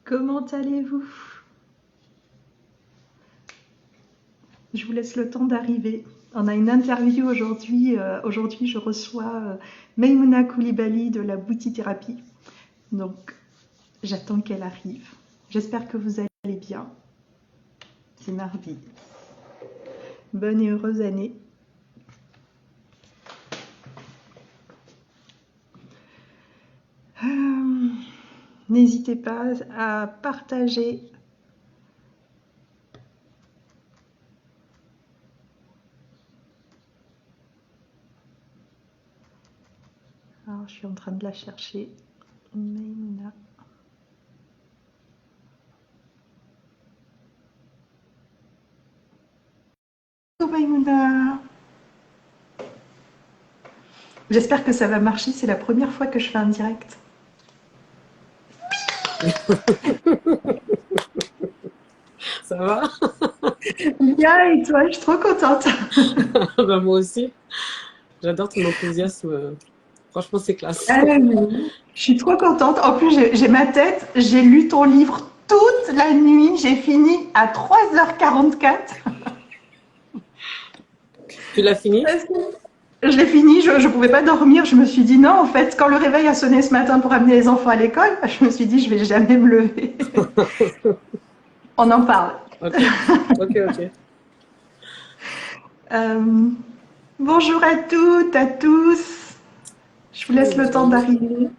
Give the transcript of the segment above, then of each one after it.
Comment allez-vous? Je vous laisse le temps d'arriver. On a une interview aujourd'hui. Aujourd'hui, je reçois Maimouna Coulibaly de la Boutithérapie. Donc, j'attends qu'elle arrive. J'espère que vous allez bien. C'est mardi. Bonne et heureuse année. N'hésitez pas à partager. Alors, je suis en train de la chercher. Maimouna. Oh, Maimouna. J'espère que ça va marcher. C'est la première fois que je fais un direct. Ça va? Bien, et toi, je suis trop contente. Bah, moi aussi. J'adore ton enthousiasme. Franchement, c'est classe. Je suis trop contente. En plus, j'ai ma tête. J'ai lu ton livre toute la nuit. J'ai fini à 3h44. Tu l'as fini? Je l'ai fini, je ne pouvais pas dormir. Je me suis dit non, en fait, quand le réveil a sonné ce matin pour amener les enfants à l'école, je me suis dit je vais jamais me lever. On en parle. Ok, ok. Euh, bonjour à toutes, à tous. Je vous laisse le temps Bonjour. d'arriver.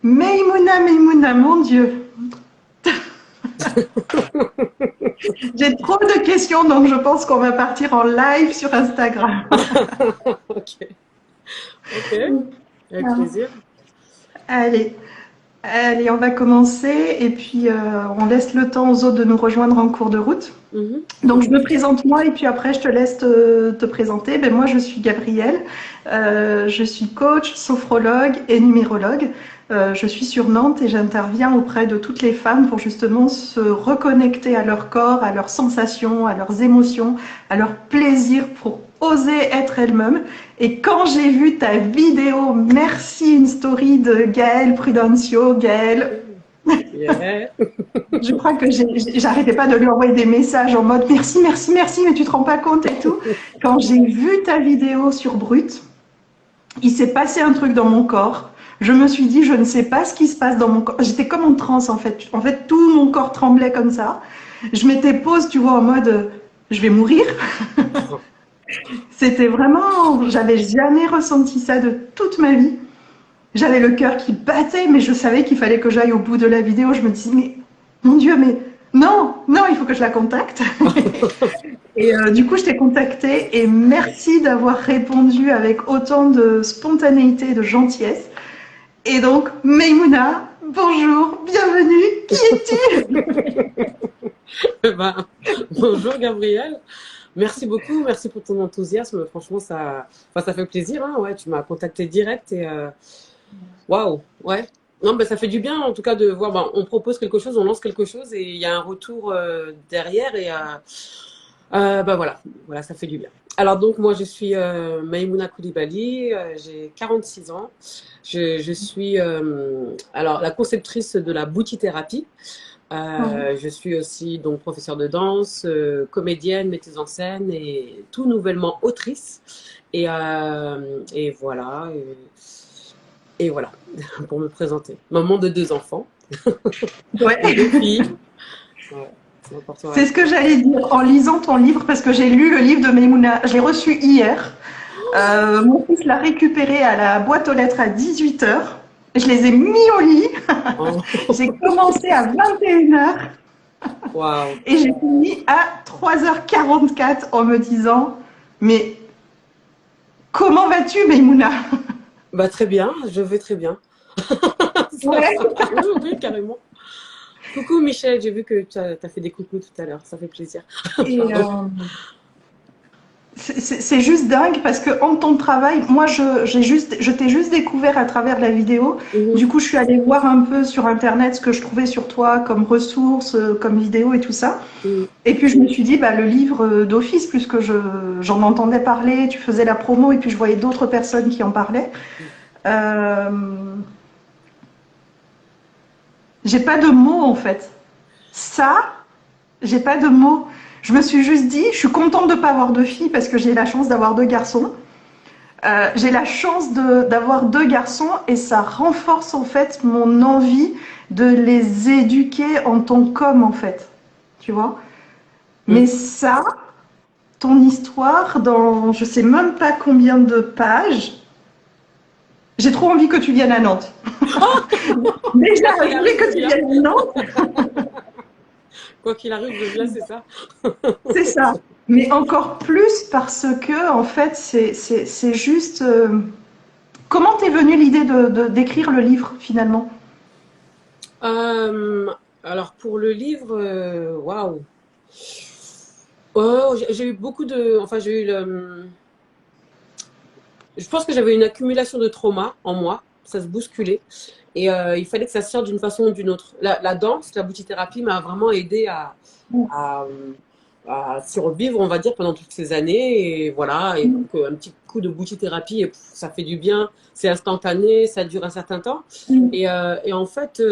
Maimouna, mon Dieu. J'ai trop de questions, donc je pense qu'on va partir en live sur Instagram. Ok, avec plaisir. Allez, allez, on va commencer et puis on laisse le temps aux autres de nous rejoindre en cours de route. Donc je me présente moi et puis après je te laisse te présenter. Ben, moi je suis Gabrielle, je suis coach, sophrologue et numérologue. Je suis sur Nantes et j'interviens auprès de toutes les femmes pour justement se reconnecter à leur corps, à leurs sensations, à leurs émotions, à leur plaisir pour oser être elles-mêmes. Et quand j'ai vu ta vidéo, merci, une story de Gaëlle Prudencio, Gaëlle, Yeah. je crois que j'arrêtais pas de lui envoyer des messages en mode merci, merci, merci, mais tu te rends pas compte et tout. Quand j'ai vu ta vidéo sur Brut, il s'est passé un truc dans mon corps. Je me suis dit, je ne sais pas ce qui se passe dans mon corps. J'étais comme en transe en fait. En fait, tout mon corps tremblait comme ça. Je m'étais pose, tu vois, en mode je vais mourir. C'était vraiment, j'avais jamais ressenti ça de toute ma vie. J'avais le cœur qui battait, mais je savais qu'il fallait que j'aille au bout de la vidéo. Je me disais, mais mon Dieu, mais non, non, il faut que je la contacte. Et du coup, je t'ai contactée et merci d'avoir répondu avec autant de spontanéité et de gentillesse. Et donc, Maimouna, bonjour, bienvenue, qui es-tu? Ben, bonjour Gabrielle. Merci beaucoup, merci pour ton enthousiasme. Franchement, ça fait plaisir. Hein, ouais, tu m'as contacté direct et waouh, ouais. Non, ben, ça fait du bien en tout cas de voir. Ben, on propose quelque chose, on lance quelque chose et il y a un retour derrière et ben voilà, ça fait du bien. Alors donc moi je suis Maimouna Coulibaly, j'ai 46 ans. Je suis alors la conceptrice de la Boutithérapie. Je suis aussi donc professeure de danse, comédienne, metteuse en scène et tout nouvellement autrice. Et voilà. Et voilà, pour me présenter. Maman de 2 enfants et Ouais. 2 filles. Ouais, c'est important. C'est ce que j'allais dire en lisant ton livre, parce que j'ai lu le livre de Maimouna. Je l'ai reçu hier. Mon fils l'a récupéré à la boîte aux lettres à 18h. Je les ai mis au lit. Oh, J'ai commencé à 21h waouh. et j'ai fini à 3h44 en me disant mais comment vas-tu, Maimouna? Bah, très bien, je vais très bien. Ça Ouais. va. Oui, oui, carrément. Coucou Michel, j'ai vu que tu as fait des coucous tout à l'heure, ça fait plaisir. Et Pardon. c'est juste dingue parce que en ton travail, moi je t'ai juste découvert à travers la vidéo. Mhm. Du coup, je suis allée voir un peu sur internet ce que je trouvais sur toi comme ressources, comme vidéos et tout ça. Mhm. Et puis je me suis dit, bah, le livre d'office, puisque j'en entendais parler, tu faisais la promo et puis je voyais d'autres personnes qui en parlaient. Euh, j'ai pas de mots en fait. Ça, j'ai pas de mots. Je me suis juste dit, je suis contente de pas avoir de filles parce que j'ai la chance d'avoir 2 garçons. J'ai la chance d'avoir 2 garçons et ça renforce en fait mon envie de les éduquer en tant qu'hommes en fait. Tu vois? Mais ça, ton histoire, dans je sais même pas combien de pages, j'ai trop envie que tu viennes à Nantes. Déjà, je voulais que tu viennes à Nantes. Quoi qu'il arrive, je viens, c'est ça. C'est ça. Mais encore plus parce que, en fait, c'est juste. Comment t'es venue l'idée d'écrire le livre finalement? Alors, pour le livre, waouh. Oh, j'ai eu beaucoup de. Enfin, j'ai eu le. Je pense que j'avais une accumulation de traumas en moi. Ça se bousculait. Et il fallait que ça sorte d'une façon ou d'une autre. La danse, la boutithérapie m'a vraiment aidé à, à survivre, on va dire, pendant toutes ces années. Et voilà, et donc un petit coup de boutithérapie, et ça fait du bien. C'est instantané, ça dure un certain temps. Et en fait,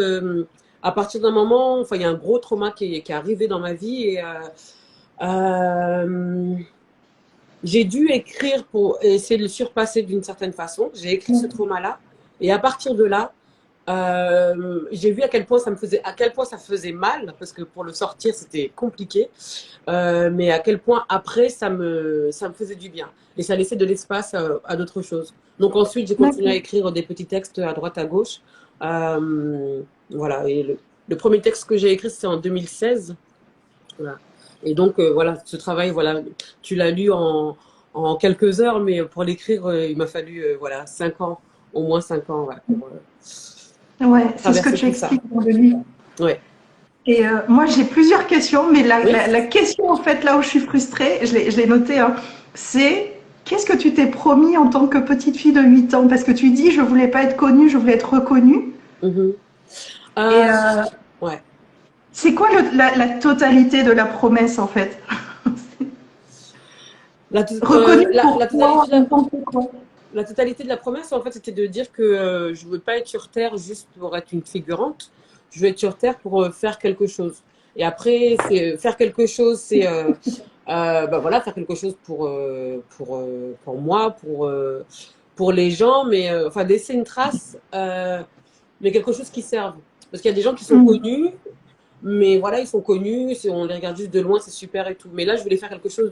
à partir d'un moment, enfin, il y a un gros trauma qui est arrivé dans ma vie. Et j'ai dû écrire pour essayer de le surpasser d'une certaine façon. J'ai écrit ce trauma-là. Et à partir de là, j'ai vu à quel point ça faisait mal, parce que pour le sortir, c'était compliqué. Mais à quel point après, ça me faisait du bien. Et ça laissait de l'espace à d'autres choses. Donc ensuite, j'ai continué à écrire des petits textes à droite, à gauche. Voilà. Et le premier texte que j'ai écrit, c'était en 2016. Voilà. Et donc, voilà, ce travail, voilà, tu l'as lu en quelques heures, mais pour l'écrire, il m'a fallu, voilà, 5 ans, au moins 5 ans, voilà, pour Ouais, c'est ce que traverser tu tout ça. expliques dans le livre. Ouais. Et moi, j'ai plusieurs questions, mais Oui. la question, en fait, là où je suis frustrée, je l'ai noté, hein, c'est qu'est-ce que tu t'es promis en tant que petite fille de 8 ans? Parce que tu dis, je voulais pas être connue, je voulais être reconnue. Mhm. Et Ouais. c'est quoi la totalité de la promesse, en fait? Reconnue pour quoi, en tant que quoi? La totalité de la promesse, en fait, c'était de dire que je ne veux pas être sur Terre juste pour être une figurante. Je veux être sur Terre pour faire quelque chose. Et après, faire quelque chose, c'est ben voilà, faire quelque chose pour moi, pour les gens, mais enfin laisser une trace, mais quelque chose qui serve. Parce qu'il y a des gens qui sont connus, mais voilà, ils sont connus, on les regarde juste de loin, c'est super et tout. Mais là, je voulais faire quelque chose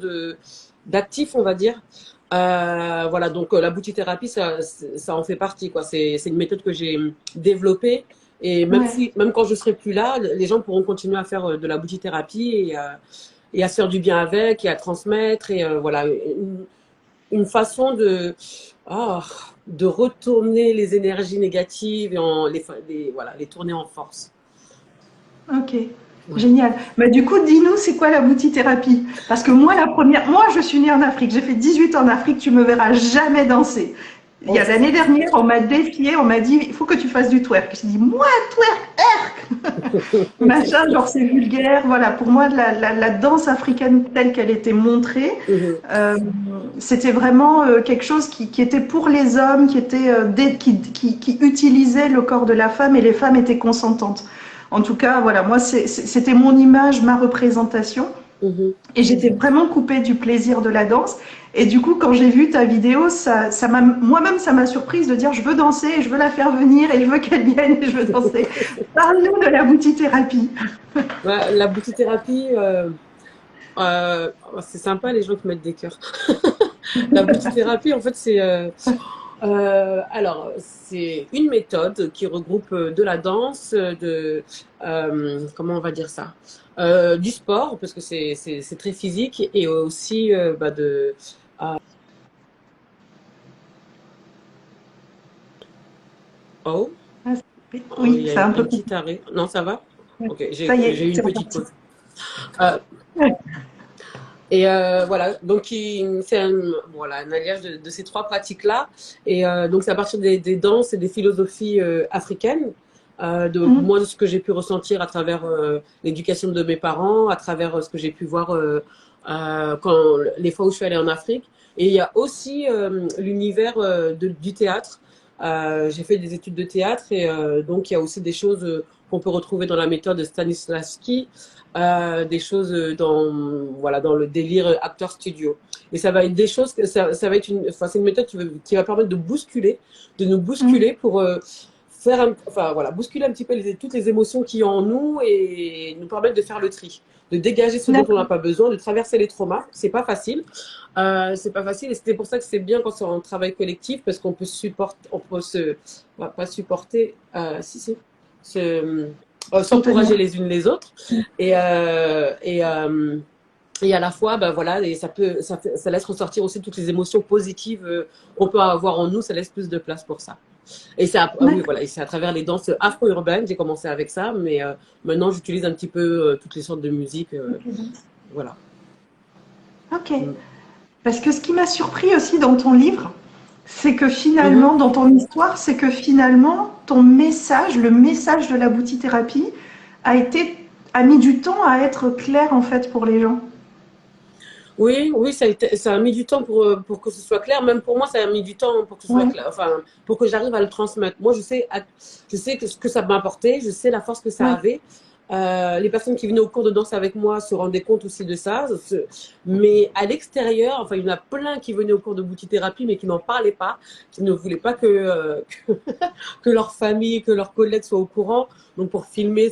d'actif, on va dire. Voilà, donc la boutithérapie, ça en fait partie, quoi. C'est une méthode que j'ai développée. Et même quand je serai plus là, les gens pourront continuer à faire de la boutithérapie et à se faire du bien avec et à transmettre. Et voilà, une façon de retourner les énergies négatives et voilà, les tourner en force. Ok, génial. Bah, du coup, dis-nous, c'est quoi la boutithérapie? Parce que moi, moi, je suis née en Afrique. J'ai fait 18 ans en Afrique. Tu me verras jamais danser. Il y a l'année dernière, on m'a défié, on m'a dit, il faut que tu fasses du twerk. J'ai dit, moi, twerk, machin, genre c'est vulgaire. Voilà, pour moi, la danse africaine telle qu'elle était montrée, c'était vraiment quelque chose qui était pour les hommes, qui utilisait le corps de la femme et les femmes étaient consentantes. En tout cas, voilà, moi, c'était mon image, ma représentation. Et j'étais vraiment coupée du plaisir de la danse. Et du coup, quand j'ai vu ta vidéo, moi-même, ça m'a surprise de dire je veux danser, et je veux la faire venir, et je veux qu'elle vienne, et je veux danser. Parle-nous de la boutithérapie. La boutithérapie, c'est sympa les gens qui mettent des cœurs. La boutithérapie, en fait, alors, c'est une méthode qui regroupe de la danse, comment on va dire ça, du sport, parce que c'est très physique, et aussi Oh, Oui, il y a c'est un peu. un petit arrêt. Non, ça va? Ok, Ça y est, j'ai eu une c'est petite reparti. pause. Euh, Et voilà, donc c'est voilà, un alliage de ces trois pratiques-là. Et donc c'est à partir des danses et des philosophies africaines, moi de ce que j'ai pu ressentir à travers l'éducation de mes parents, à travers ce que j'ai pu voir les fois où je suis allée en Afrique. Et il y a aussi l'univers du théâtre. J'ai fait des études de théâtre et donc il y a aussi des choses qu'on peut retrouver dans la méthode de Stanislavski, des choses dans le délire acteur studio. Et ça va être des choses, ça va être c'est une méthode qui va permettre de nous bousculer pour bousculer un petit peu toutes les émotions qu'il y a en nous et nous permettre de faire le tri, de dégager ce dont on n'a pas besoin, de traverser les traumas. C'est pas facile. C'est pas facile et c'était pour ça que c'est bien quand c'est un travail collectif parce qu'on peut s'encourager les unes les autres et à la fois, et ça laisse ressortir aussi toutes les émotions positives qu'on peut avoir en nous, ça laisse plus de place pour ça. Et c'est à travers les danses afro-urbaines, j'ai commencé avec ça, mais maintenant j'utilise un petit peu toutes les sortes de musique. Voilà. Ok. Parce que ce qui m'a surpris aussi dans ton livre, c'est que finalement, dans ton histoire, c'est que finalement, ton message, le message de la boutithérapie, a mis du temps à être clair en fait pour les gens. Oui, ça a mis du temps pour que ce soit clair. Même pour moi, ça a mis du temps pour que ce soit clair. Enfin, pour que j'arrive à le transmettre. Moi, je sais ce que ça m'a apporté. Je sais la force que ça avait. Les personnes qui venaient au cours de danse avec moi se rendaient compte aussi de ça. Mais à l'extérieur, enfin, il y en a plein qui venaient au cours de boutithérapie, mais qui n'en parlaient pas, qui ne voulaient pas que leur famille, que leurs collègues soient au courant. Donc, pour filmer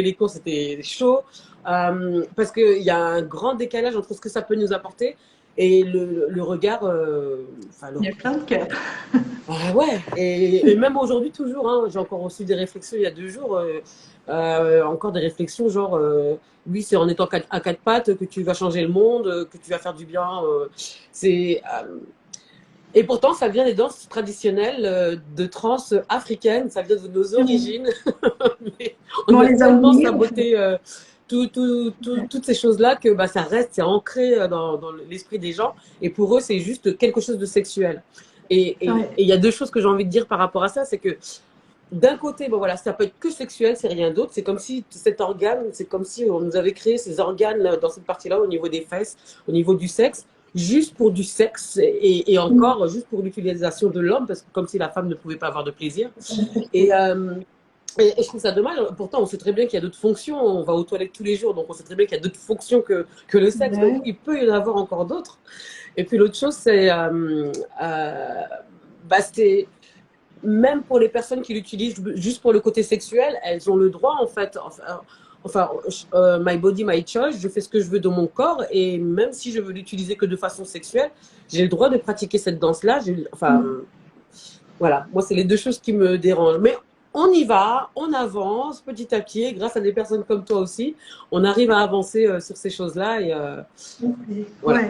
les cours, c'était chaud. Parce qu'il y a un grand décalage entre ce que ça peut nous apporter et le regard. Il y a plein de cœurs. Ouais, et même aujourd'hui, toujours, hein, j'ai encore reçu des réflexions il y a 2 jours, encore des réflexions genre, oui, c'est en étant à 4 pattes que tu vas changer le monde, que tu vas faire du bien. Et pourtant, ça vient des danses traditionnelles de trance africaines, ça vient de nos origines. Mais on a tellement saboté toutes ces choses-là que ça reste, c'est ancré dans l'esprit des gens. Et pour eux, c'est juste quelque chose de sexuel. Et il y a 2 choses que j'ai envie de dire par rapport à ça, c'est que d'un côté, ça peut être que sexuel, c'est rien d'autre. C'est comme si cet organe, c'est comme si on nous avait créé ces organes dans cette partie-là, au niveau des fesses, au niveau du sexe, juste pour du sexe et encore juste pour l'utilisation de l'homme, parce que comme si la femme ne pouvait pas avoir de plaisir. Et je trouve ça dommage. Pourtant, on sait très bien qu'il y a d'autres fonctions. On va aux toilettes tous les jours, donc on sait très bien qu'il y a d'autres fonctions que le sexe. Donc, il peut y en avoir encore d'autres. Et puis l'autre chose, c'est même pour les personnes qui l'utilisent juste pour le côté sexuel, elles ont le droit en fait. My body, my choice. Je fais ce que je veux de mon corps et même si je veux l'utiliser que de façon sexuelle, j'ai le droit de pratiquer cette danse-là. Voilà. Moi, c'est les 2 choses qui me dérangent. Mais on y va, on avance petit à petit, grâce à des personnes comme toi aussi, on arrive à avancer sur ces choses-là et voilà.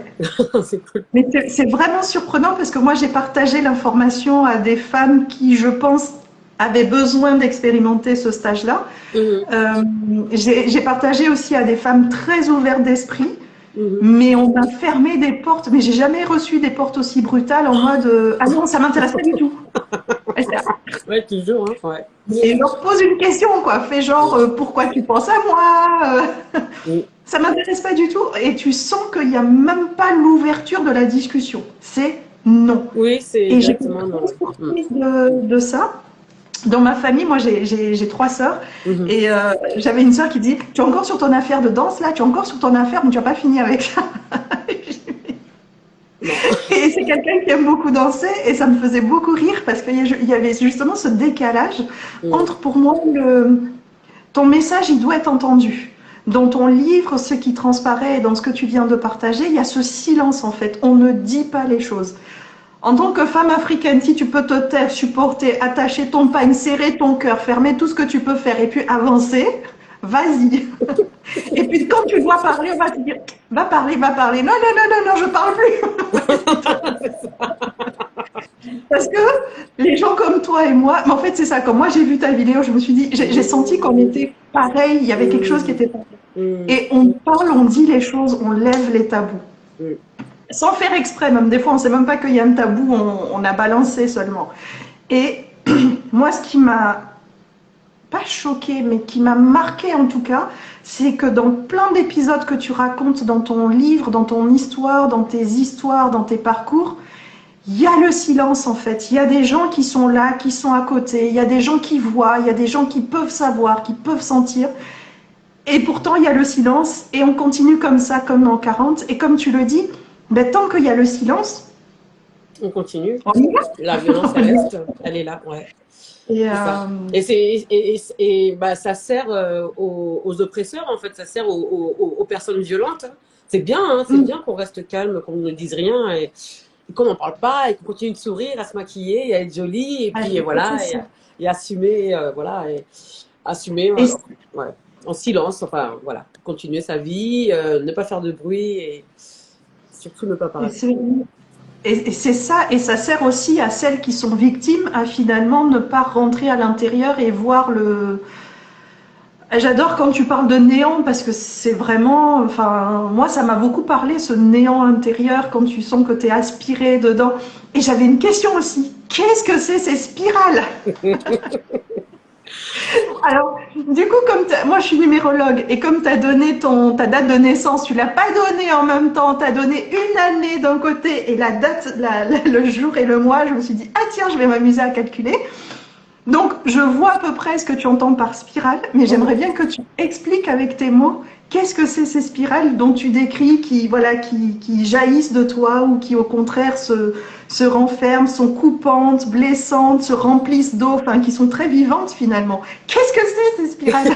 C'est cool. Mais c'est vraiment surprenant parce que moi j'ai partagé l'information à des femmes qui, je pense, avaient besoin d'expérimenter ce stage-là. J'ai partagé aussi à des femmes très ouvertes d'esprit. Mais on a fermé des portes, mais j'ai jamais reçu des portes aussi brutales en mode ah non, ça m'intéresse pas du tout. Ouais, toujours, hein, ouais. Et leur pose une question, quoi. Fais genre pourquoi tu penses à moi Ça m'intéresse pas du tout. Et tu sens qu'il n'y a même pas l'ouverture de la discussion. C'est non. Oui, c'est exactement non. Et j'ai surprise de ça. Dans ma famille, moi j'ai 3 sœurs et j'avais une sœur qui dit tu es encore sur ton affaire de danse là, tu es encore sur ton affaire mais tu n'as pas fini avec ça. Et c'est quelqu'un qui aime beaucoup danser et ça me faisait beaucoup rire parce qu'il y avait justement ce décalage entre, pour moi, ton message il doit être entendu. Dans ton livre, ce qui transparaît et dans ce que tu viens de partager, il y a ce silence en fait, on ne dit pas les choses. En tant que femme africaine, si tu peux te taire, supporter, attacher ton pagne, serrer ton cœur, fermer tout ce que tu peux faire et puis avancer, vas-y. Et puis quand tu dois parler, on va te dire, va parler. Non, je parle plus. Parce que les gens comme toi et moi, mais en fait c'est ça, quand moi j'ai vu ta vidéo, je me suis dit, j'ai senti qu'on était pareil, il y avait quelque chose qui était pareil. Et on parle, on dit les choses, on lève les tabous. Sans faire exprès, même des fois on ne sait même pas qu'il y a un tabou, on a balancé seulement. Et moi ce qui m'a pas choqué, mais qui m'a marqué en tout cas, c'est que dans plein d'épisodes que tu racontes dans ton livre, dans ton histoire, dans tes histoires, dans tes parcours, il y a le silence en fait. Il y a des gens qui sont là, qui sont à côté. Il y a des gens qui voient, il y a des gens qui peuvent savoir, qui peuvent sentir. Et pourtant, il y a le silence et on continue comme ça, comme en 40. Et comme tu le dis, ben, tant qu'il y a le silence, on continue. On y va. La violence, elle reste, elle est là, ouais. Et, bah, ça sert aux oppresseurs, en fait, ça sert aux personnes violentes. C'est bien, hein, c'est bien qu'on reste calme, qu'on ne dise rien et qu'on n'en parle pas et qu'on continue de sourire, à se maquiller, et à être jolie et puis voilà, et assumer, voilà, et assumer ouais, en silence, enfin voilà, continuer sa vie, ne pas faire de bruit et surtout ne pas parler. Et c'est ça, et ça sert aussi à celles qui sont victimes à finalement ne pas rentrer à l'intérieur et voir le. J'adore quand tu parles de néant parce que c'est vraiment, enfin, moi ça m'a beaucoup parlé ce néant intérieur quand tu sens que tu es aspiré dedans. Et j'avais une question aussi. Qu'est-ce que c'est ces spirales? Alors, du coup, moi je suis numérologue et comme tu as donné ta date de naissance, tu l'as pas donné en même temps, tu as donné une année d'un côté et la date, le jour et le mois, je me suis dit, ah tiens, je vais m'amuser à calculer. Donc, je vois à peu près ce que tu entends par spirale, mais j'aimerais bien que tu expliques avec tes mots qu'est-ce que c'est ces spirales dont tu décris qui jaillissent de toi ou qui au contraire se renferment, sont coupantes, blessantes, se remplissent d'eau, enfin qui sont très vivantes finalement. Qu'est-ce que c'est ces spirales?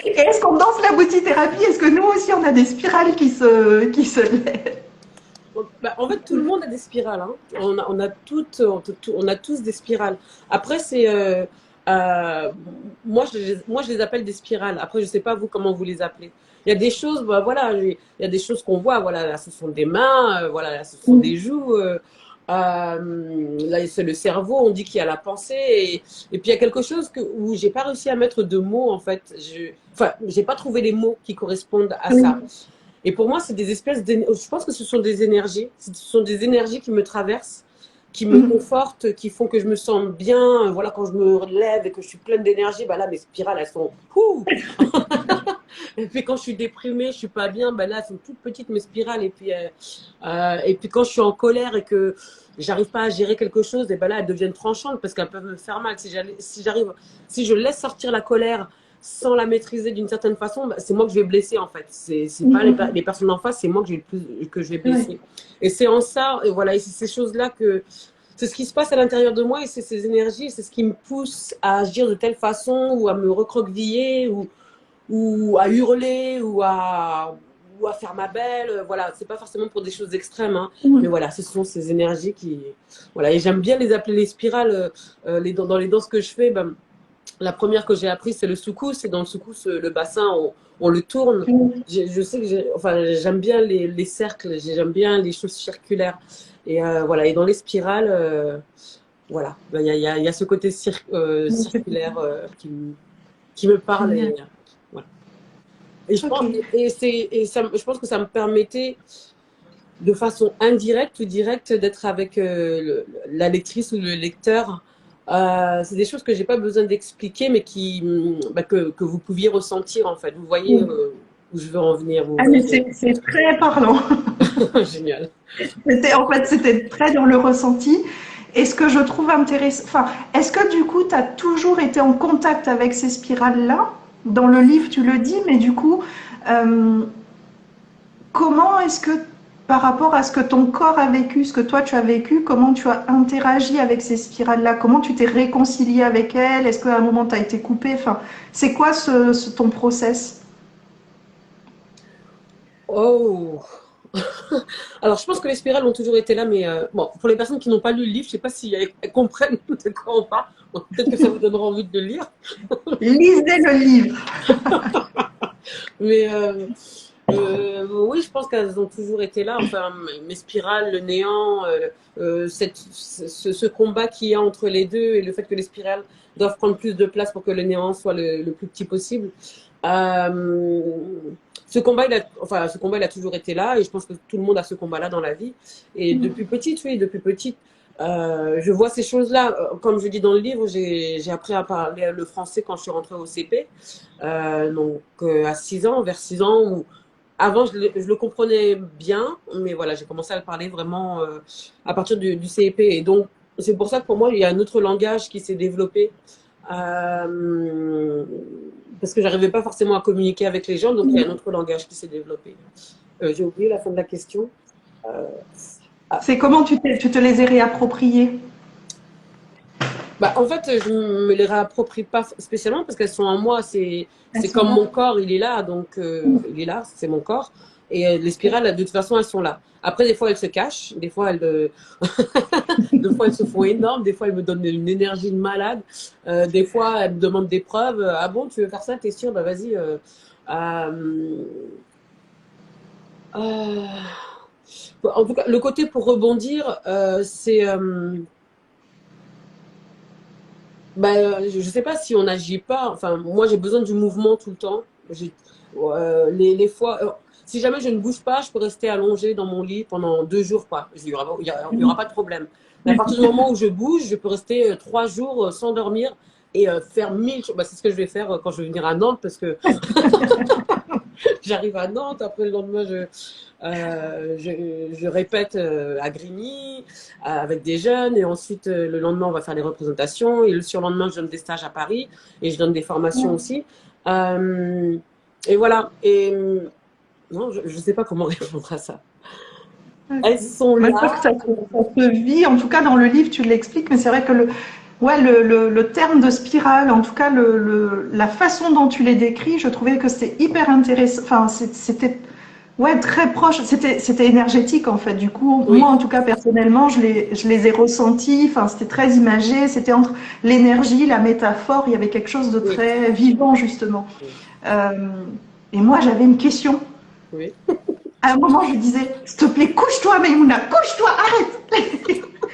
Et est-ce qu'on danse la boutithérapie? Est-ce que nous aussi on a des spirales qui se lèvent? Bah, en fait, tout le monde a des spirales. Hein. On a tous des spirales. Après, moi, je les appelle des spirales. Après, je sais pas vous comment vous les appelez. Il y a des choses, bah, voilà, il y a des choses qu'on voit. Voilà, là, ce sont des mains. Voilà, là, ce sont des joues. Là, c'est le cerveau. On dit qu'il y a la pensée. Et puis, il y a quelque chose où j'ai pas réussi à mettre de mots, en fait. Enfin, j'ai pas trouvé les mots qui correspondent à ça. Et pour moi, c'est des espèces je pense que ce sont des énergies. Ce sont des énergies qui me traversent, qui me confortent, qui font que je me sens bien. Voilà, quand je me lève et que je suis pleine d'énergie, bah là, mes spirales, elles sont... Et puis quand je suis déprimée, je suis pas bien, bah là, elles sont toutes petites, mes spirales. Et puis quand je suis en colère et que j'arrive pas à gérer quelque chose, et bah là, elles deviennent tranchantes parce qu'elles peuvent me faire mal. Si je laisse sortir la colère sans la maîtriser d'une certaine façon, bah, c'est moi que je vais blesser en fait. C'est pas les personnes en face, c'est moi que je vais blesser. Et c'est en ça, et voilà, et c'est ces choses-là c'est ce qui se passe à l'intérieur de moi et c'est ces énergies, c'est ce qui me pousse à agir de telle façon ou à me recroqueviller ou à hurler ou à faire ma belle. Voilà, c'est pas forcément pour des choses extrêmes, hein, mais voilà, ce sont ces énergies qui, voilà, et j'aime bien les appeler les spirales. Dans les danses que je fais, ben, la première que j'ai apprise, c'est le soukous. Et dans le soukous, le bassin, on le tourne. Je sais que j'aime bien les cercles, j'aime bien les choses circulaires. Et voilà. Et dans les spirales, voilà, il y a ce côté circulaire qui me parle. Et, voilà. Et je pense que ça me permettait, de façon indirecte ou directe, d'être avec la lectrice ou le lecteur. C'est des choses que j'ai pas besoin d'expliquer, mais que vous pouviez ressentir en fait. Vous voyez où je veux en venir. Mais c'est très parlant. Génial. C'était très dans le ressenti. Et ce que je trouve intéressant, est-ce que du coup, tu as toujours été en contact avec ces spirales-là? Dans le livre, tu le dis, mais du coup, comment est-ce que, par rapport à ce que ton corps a vécu, ce que toi tu as vécu, comment tu as interagi avec ces spirales-là? Comment tu t'es réconcilié avec elles? Est-ce qu'à un moment tu as été coupé? C'est quoi ton process? Oh. Alors, je pense que les spirales ont toujours été là, mais bon, pour les personnes qui n'ont pas lu le livre, je ne sais pas si elles comprennent de quoi on parle. Peut-être que ça vous donnera envie de le lire. Lisez le livre. Mais oui, je pense qu'elles ont toujours été là. Enfin, mes spirales, le néant, ce combat qu'il y a entre les deux et le fait que les spirales doivent prendre plus de place pour que le néant soit le plus petit possible. Ce combat, il a toujours été là et je pense que tout le monde a ce combat-là dans la vie. Et depuis petite, je vois ces choses-là. Comme je dis dans le livre, j'ai appris à parler le français quand je suis rentrée au CP. Donc, à 6 ans, vers 6 ans, avant, je le comprenais bien, mais voilà, j'ai commencé à le parler vraiment à partir du CEP. Et donc, c'est pour ça que pour moi, il y a un autre langage qui s'est développé. Parce que j'arrivais pas forcément à communiquer avec les gens, donc il y a un autre langage qui s'est développé. J'ai oublié la fin de la question. C'est comment tu te les es réappropriées? Bah, en fait, je me les réapproprie pas spécialement parce qu'elles sont en moi. C'est comme mon corps, il est là, donc il est là, c'est mon corps. Et les spirales, de toute façon, elles sont là. Après, des fois, elles se cachent, des fois, des fois, elles se font énormes, des fois, elles me donnent une énergie de malade, des fois, elles me demandent des preuves. Ah bon, tu veux faire ça? T'es sûr? Bah vas-y. En tout cas, le côté pour rebondir, c'est je sais pas si on n'agit pas. Enfin, moi, j'ai besoin du mouvement tout le temps. Les fois, si jamais je ne bouge pas, je peux rester allongée dans mon lit pendant 2 jours, quoi. Il y aura pas de problème. Mais à partir du moment où je bouge, je peux rester 3 jours sans dormir et faire 1000 choses. Bah, c'est ce que je vais faire quand je vais venir à Nantes parce que j'arrive à Nantes. Après, le lendemain, je répète à Grigny avec des jeunes. Et ensuite, le lendemain, on va faire des représentations. Et le surlendemain, je donne des stages à Paris. Et je donne des formations aussi. Et voilà. Et non, je ne sais pas comment répondre à ça. Elles sont là. Ça se vit, en tout cas dans le livre, tu l'expliques, mais c'est vrai que le terme de spirale, en tout cas la façon dont tu les décris, je trouvais que c'était hyper intéressant. Enfin, c'était très proche. C'était énergétique en fait. Du coup, Oui. moi en tout cas personnellement, je les ai ressentis. Enfin, c'était très imagé. C'était entre l'énergie, la métaphore. Il y avait quelque chose de très vivant justement. Et moi, j'avais une question. Oui. À un moment, je disais, s'il te plaît, couche-toi, Maïmouna, couche-toi, arrête.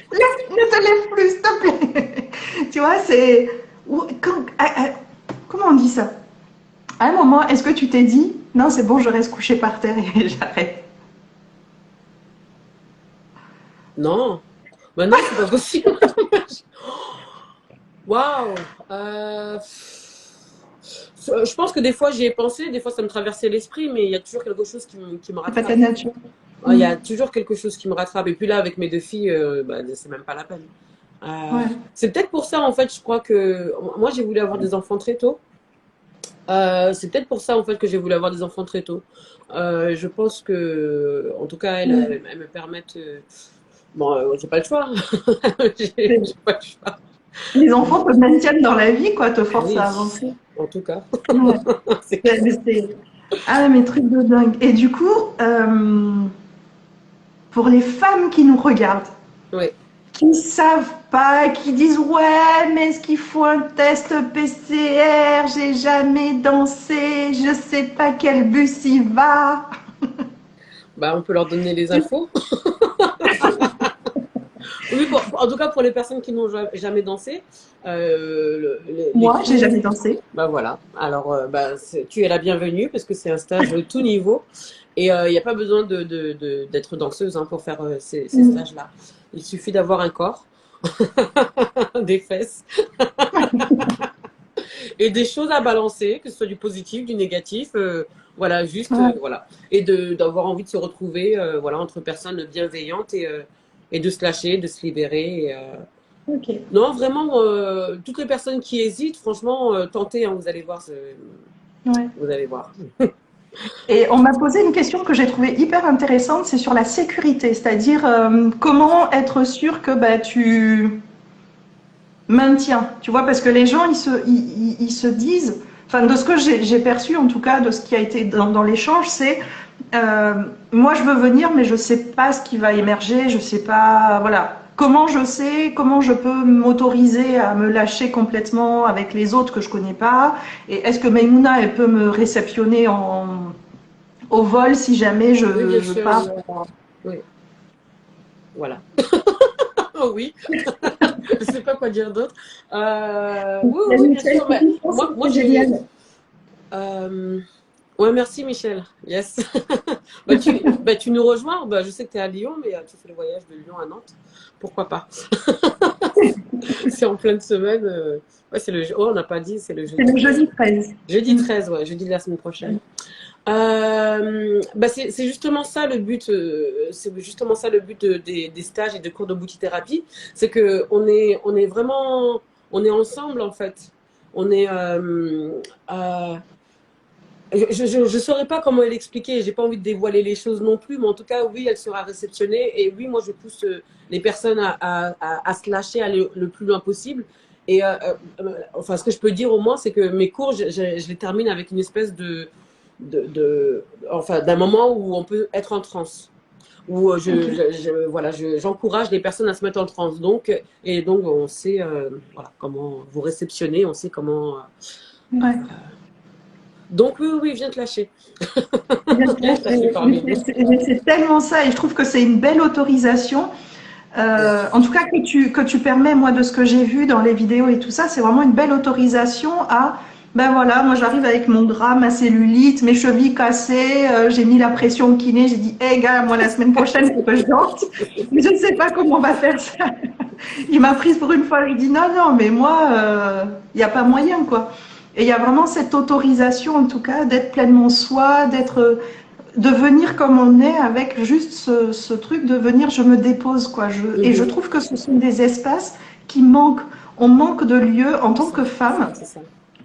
Ne te lève plus, s'il te plaît. Tu vois, c'est... Comment on dit ça? À un moment, est-ce que tu t'es dit, non, c'est bon, je reste couché par terre et j'arrête? Non. Ben non, c'est pas possible. Waouh. Je pense que des fois j'y ai pensé, des fois ça me traversait l'esprit, mais il y a toujours quelque chose qui me rattrape. C'est pas ta nature. Il y a toujours quelque chose qui me rattrape. Et puis là, avec mes 2 filles, c'est même pas la peine. C'est peut-être pour ça, en fait, je crois que moi j'ai voulu avoir des enfants très tôt. C'est peut-être pour ça, en fait, que j'ai voulu avoir des enfants très tôt. Je pense que, en tout cas, elles me permettent. Bon, j'ai pas le choix. J'ai pas le choix. Les enfants te maintiennent dans la vie, quoi, te forcent à avancer. En tout cas. Mais trucs de dingue. Et du coup, pour les femmes qui nous regardent, qui ne savent pas, qui disent ouais, mais est-ce qu'il faut un test PCR? J'ai jamais dansé, je sais pas quel bus il va. On peut leur donner les infos. Oui, en tout cas pour les personnes qui n'ont jamais dansé. Moi, j'ai jamais dansé. Voilà. Alors, tu es la bienvenue parce que c'est un stage de tout niveau et il n'y a pas besoin d'être danseuse pour faire ces stages-là. Il suffit d'avoir un corps, des fesses et des choses à balancer, que ce soit du positif, du négatif. Voilà, juste voilà, et d'avoir envie de se retrouver entre personnes bienveillantes et de se lâcher, de se libérer. Non, vraiment, toutes les personnes qui hésitent, franchement, tentez, vous allez voir. Vous allez voir. Et on m'a posé une question que j'ai trouvée hyper intéressante, c'est sur la sécurité, c'est-à-dire comment être sûr que tu maintiens, tu vois, parce que les gens, ils se disent, enfin de ce que j'ai perçu en tout cas, de ce qui a été dans l'échange, c'est moi je veux venir mais je sais pas ce qui va émerger, je sais pas, voilà. Comment je sais, comment je peux m'autoriser à me lâcher complètement avec les autres que je connais pas? Et est-ce que Maïmouna, elle peut me réceptionner au vol si jamais je pars? Oui. Voilà. Oui. Je sais pas quoi dire d'autre. Oui, bien sûr. Moi j'ai... Ouais, merci Michel. Yes. Tu nous rejoins. Je sais que tu es à Lyon, mais tu fais le voyage de Lyon à Nantes. Pourquoi pas? C'est en pleine semaine. C'est le... Oh, on n'a pas dit, c'est le jeudi. C'est le jeudi 13. Jeudi 13, ouais, jeudi de la semaine prochaine. C'est justement ça le but. C'est justement ça le but des stages et de cours de boutique-thérapie, c'est que on est vraiment, on est ensemble en fait. On est, je saurais pas comment l'expliquer. J'ai pas envie de dévoiler les choses non plus, mais en tout cas, oui, elle sera réceptionnée et oui, moi, je pousse les personnes à se lâcher, à aller le plus loin possible. Et enfin, ce que je peux dire au moins, c'est que mes cours, je les termine avec une espèce enfin, d'un moment où on peut être en transe, où voilà, j'encourage les personnes à se mettre en transe. Donc, et donc, on sait voilà, comment vous réceptionner, on sait comment. Ouais. Donc, oui, oui, viens te lâcher. C'est tellement ça, et je trouve que c'est une belle autorisation. En tout cas, que tu permets, moi, de ce que j'ai vu dans les vidéos et tout ça, c'est vraiment une belle autorisation à, ben voilà, moi j'arrive avec mon drap, ma cellulite, mes chevilles cassées, j'ai mis la pression au kiné, j'ai dit, hé gars, moi la semaine prochaine, il faut que je danse, mais je ne sais pas comment on va faire ça. Il m'a prise pour une fois, il dit, non, non, mais moi, il n'y a pas moyen, quoi. Et il y a vraiment cette autorisation, en tout cas, d'être pleinement soi, de venir comme on est avec juste ce truc de venir, je me dépose, quoi. Et je trouve que ce sont des espaces qui manquent. On manque de lieux en tant que femme.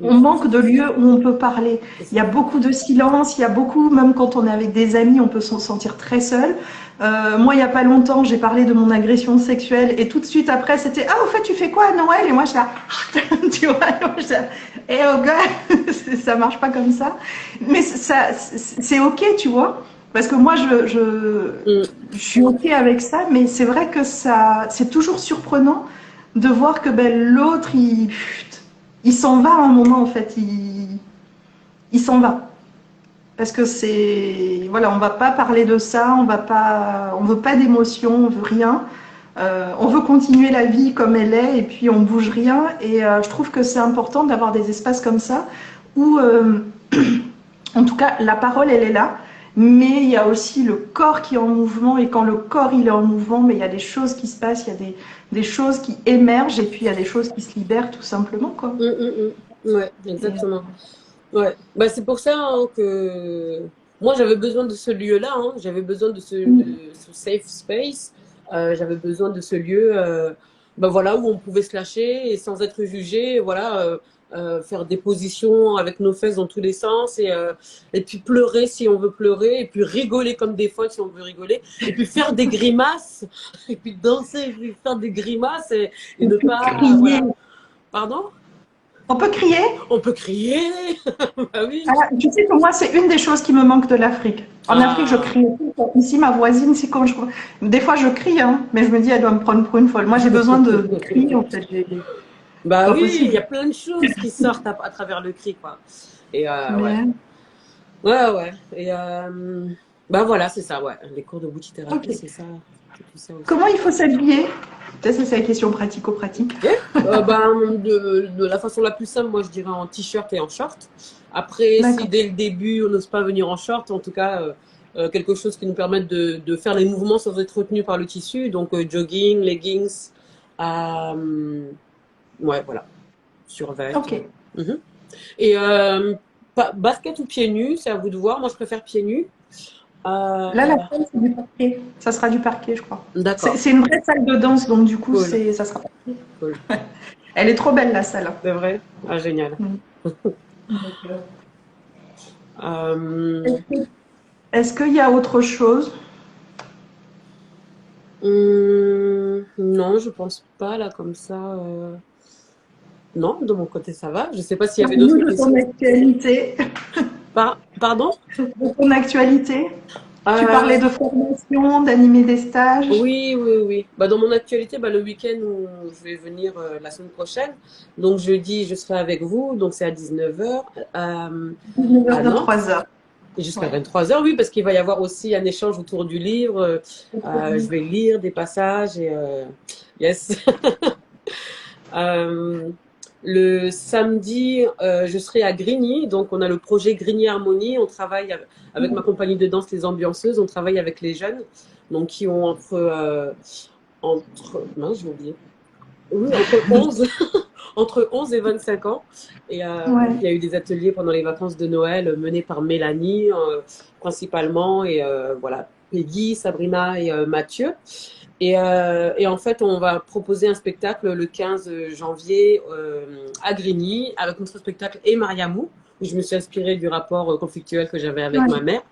On manque de lieux où on peut parler. Il y a beaucoup de silence, il y a beaucoup, même quand on est avec des amis, on peut se sentir très seul. Moi, il n'y a pas longtemps, j'ai parlé de mon agression sexuelle et tout de suite après, c'était ah, au fait, tu fais quoi à Noël? Et moi, je suis là, tu vois, et oh gars, ça marche pas comme ça. Mais ça, c'est ok, tu vois, parce que moi, je suis ok avec ça, mais c'est vrai que ça, c'est toujours surprenant de voir que ben, l'autre, il s'en va à un moment en fait, il s'en va. Parce que c'est voilà, on va pas parler de ça, on veut pas d'émotion, on veut rien. On veut continuer la vie comme elle est et puis on bouge rien. Et je trouve que c'est important d'avoir des espaces comme ça où, en tout cas, la parole elle est là, mais il y a aussi le corps qui est en mouvement et quand le corps il est en mouvement, mais il y a des choses qui se passent, il y a des choses qui émergent et puis il y a des choses qui se libèrent tout simplement quoi. Ouais, exactement. Ouais, bah, c'est pour ça hein, que moi j'avais besoin de ce lieu-là, hein. J'avais besoin de ce safe space, j'avais besoin de ce lieu bah, voilà, où on pouvait se lâcher et sans être jugé, voilà, faire des positions avec nos fesses dans tous les sens et puis pleurer si on veut pleurer, et puis rigoler comme des folles si on veut rigoler, et puis faire des grimaces, et puis danser, et puis faire des grimaces et ne pas. Voilà. Pardon? On peut crier? On peut crier. Bah oui. Ah, tu sais que moi, c'est une des choses qui me manque de l'Afrique. En Afrique, je crie. Ici, ma voisine, c'est quand des fois, je crie, hein, mais je me dis, elle doit me prendre pour une folle. Moi, j'ai besoin de crier, en fait. Bah oui, il y a plein de choses qui sortent à travers le cri, quoi. Et ouais. Ouais. Et bah voilà, c'est ça, ouais. Les cours de boutique-thérapie, c'est ça. Comment il faut s'habiller? Ça, c'est la question pratico-pratique. De la façon la plus simple, moi, je dirais en t-shirt et en short. Après, si dès le début, on n'ose pas venir en short, en tout cas, quelque chose qui nous permette de faire les mouvements sans être retenu par le tissu. Donc, jogging, leggings, ouais, voilà, survêt. Ok. Et basket ou pieds nus, c'est à vous de voir. Moi, je préfère pieds nus. Là, la salle, c'est du parquet. Ça sera du parquet, je crois. D'accord. C'est une vraie salle de danse, donc du coup, ça sera parquet. Cool. Elle est trop belle, la salle. C'est vrai? Ah, génial. Est-ce qu'il y a autre chose? Non, je pense pas, là, comme ça. Non, de mon côté, ça va. Je ne sais pas s'il y avait d'autres questions. De ton actualité. Pardon? De ton actualité. Tu parlais de formation, d'animer des stages. Oui. Bah, dans mon actualité, bah, le week-end où je vais venir la semaine prochaine. Donc, jeudi, je serai avec vous. Donc, c'est à 19h. 19h, 23h. Jusqu'à 23h, oui, parce qu'il va y avoir aussi un échange autour du livre. Je vais lire des passages et yes. Le samedi, je serai à Grigny, donc on a le projet Grigny Harmonie. On travaille avec ma compagnie de danse Les Ambianceuses. On travaille avec les jeunes, donc qui ont mince, j'ai oublié. Oui, entre 11, entre 11 et 25 ans. Et il y a eu des ateliers pendant les vacances de Noël menés par Mélanie principalement. Et voilà, Peggy, Sabrina et Mathieu. Et en fait, on va proposer un spectacle le 15 janvier à Grigny avec notre spectacle Et Mariamou, où je me suis inspirée du rapport conflictuel que j'avais avec ma mère.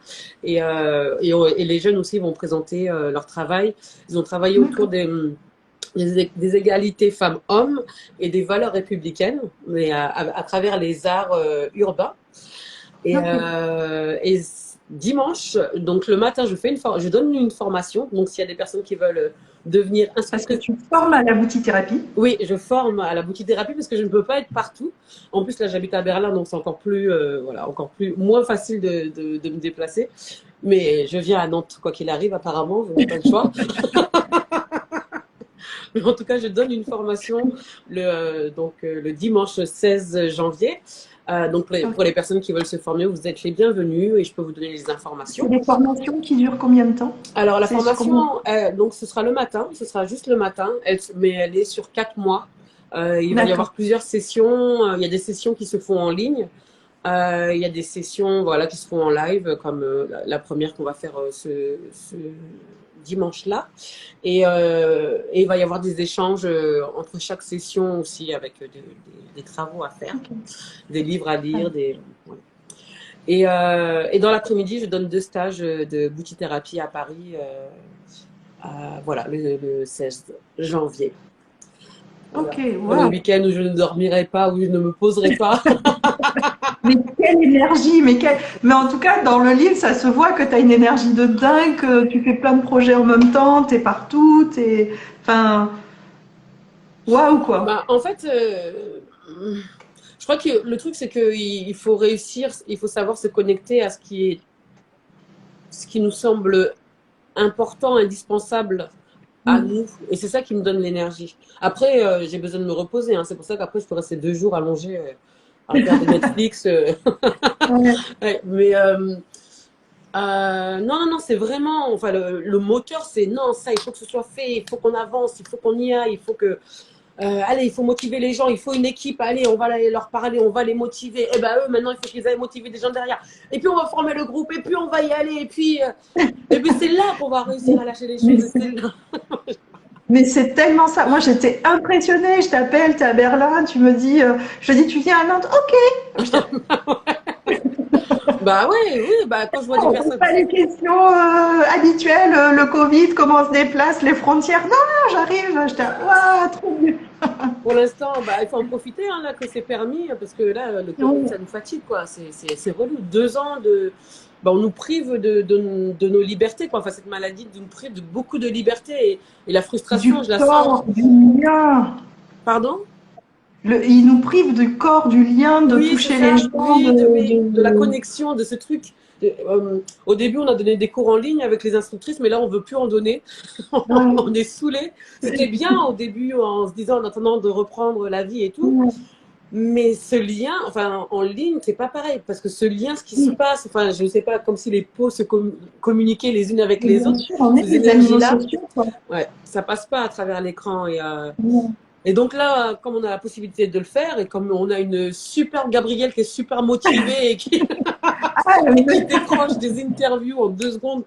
Et les jeunes aussi vont présenter leur travail. Ils ont travaillé autour des égalités femmes-hommes et des valeurs républicaines, mais à travers les arts urbains. Et dimanche, donc le matin, je donne une formation. Donc s'il y a des personnes qui veulent devenir instructrices. Parce que tu formes à la boutithérapie. Oui, je forme à la boutithérapie parce que je ne peux pas être partout. En plus, là, j'habite à Berlin, donc c'est encore plus, moins facile de me déplacer. Mais je viens à Nantes, quoi qu'il arrive, apparemment, je n'ai pas le choix. Mais en tout cas, je donne une formation le dimanche 16 janvier. Donc pour les personnes qui veulent se former, vous êtes les bienvenus et je peux vous donner les informations. C'est des formations qui durent combien de temps? Alors la formation, donc ce sera le matin, ce sera juste le matin, mais elle est sur 4 mois. Il va y avoir plusieurs sessions. Il y a des sessions qui se font en ligne. Il y a des sessions qui se font en live, comme la première qu'on va faire ce dimanche-là. Et il va y avoir des échanges entre chaque session aussi avec des travaux à faire, des livres à lire. Et dans l'après-midi, je donne 2 stages de boutithérapie à Paris, le 16 janvier. Voilà. Le week-end où je ne dormirai pas, où je ne me poserai pas. Mais quelle énergie, mais en tout cas, dans le livre, ça se voit que tu as une énergie de dingue, que tu fais plein de projets en même temps, tu es partout, enfin, waouh quoi. En fait, je crois que le truc, c'est qu'il faut réussir, il faut savoir se connecter à ce qui nous semble important, indispensable à nous. Et c'est ça qui me donne l'énergie. Après, j'ai besoin de me reposer. C'est pour ça qu'après, je peux rester 2 jours allongée à regarder Netflix. Mais non, c'est vraiment, enfin, le moteur, c'est non, ça, il faut que ce soit fait, il faut qu'on avance, il faut qu'on y aille, il faut que, allez, il faut motiver les gens, il faut une équipe, allez, on va leur parler, on va les motiver. Et eux, maintenant, il faut qu'ils aillent motiver des gens derrière. Et puis, on va former le groupe, et puis, on va y aller, et puis c'est là qu'on va réussir à lâcher les choses. Mais c'est tellement ça. Moi, j'étais impressionnée. Je t'appelle, tu es à Berlin, tu me dis, je dis, tu viens à Nantes, ok. Quand je vois des personnes. Pas les questions habituelles, le Covid, comment on se déplace, les frontières. Non, j'arrive, j'étais, waouh, trop bien. Pour l'instant, il faut en profiter là que c'est permis, parce que là, le Covid, ça nous fatigue, quoi. C'est relou. 2 ans on nous prive de nos libertés, quoi. Enfin, cette maladie nous prive de beaucoup de libertés et la frustration, je la sens. Du lien. Pardon? Il nous prive du corps, du lien, de toucher les gens. De la connexion, de ce truc. Au début, on a donné des cours en ligne avec les instructrices, mais là, on ne veut plus en donner. On est saoulés. C'était bien au début, en se disant, en attendant de reprendre la vie et tout. Mais ce lien, en ligne, c'est pas pareil. Parce que ce lien, ce qui se passe, je ne sais pas, comme si les peaux se communiquaient les unes avec les autres. On est des animaux sociaux, quoi. Ouais, ça passe pas à travers l'écran. Et donc là, comme on a la possibilité de le faire, et comme on a une superbe Gabrielle qui est super motivée et qui décroche des interviews en 2 secondes,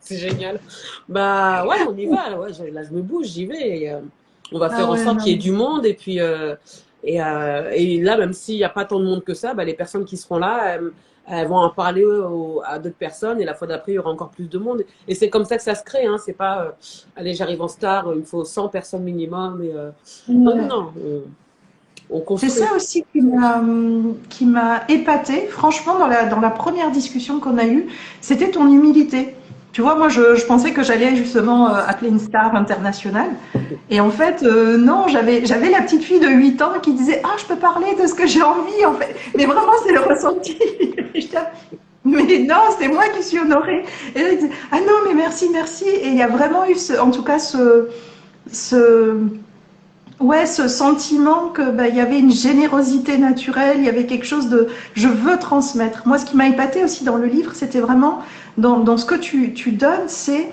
c'est génial. On y va. Là, je me bouge, j'y vais. Et, on va faire en sorte qu'il y ait du monde. Et puis, et là, même s'il n'y a pas tant de monde que ça, les personnes qui seront là, elles vont en parler à d'autres personnes. Et la fois d'après, il y aura encore plus de monde. Et c'est comme ça que ça se crée. C'est pas, allez, j'arrive en star, il me faut 100 personnes minimum. Et, non. On construit. C'est ça aussi qui m'a épatée. Franchement, dans la première discussion qu'on a eue, c'était ton humilité. Tu vois, moi, je pensais que j'allais justement appeler une star internationale. Et en fait, non, j'avais la petite fille de 8 ans qui disait « Ah, je peux parler de ce que j'ai envie, en fait. » Mais vraiment, c'est le ressenti. Mais non, c'est moi qui suis honorée. Et là, il disait « Ah non, mais merci, merci. » Et il y a vraiment eu, en tout cas, ce sentiment que il y avait une générosité naturelle, il y avait quelque chose de je veux transmettre. Moi, ce qui m'a épaté aussi dans le livre, c'était vraiment dans ce que tu donnes, c'est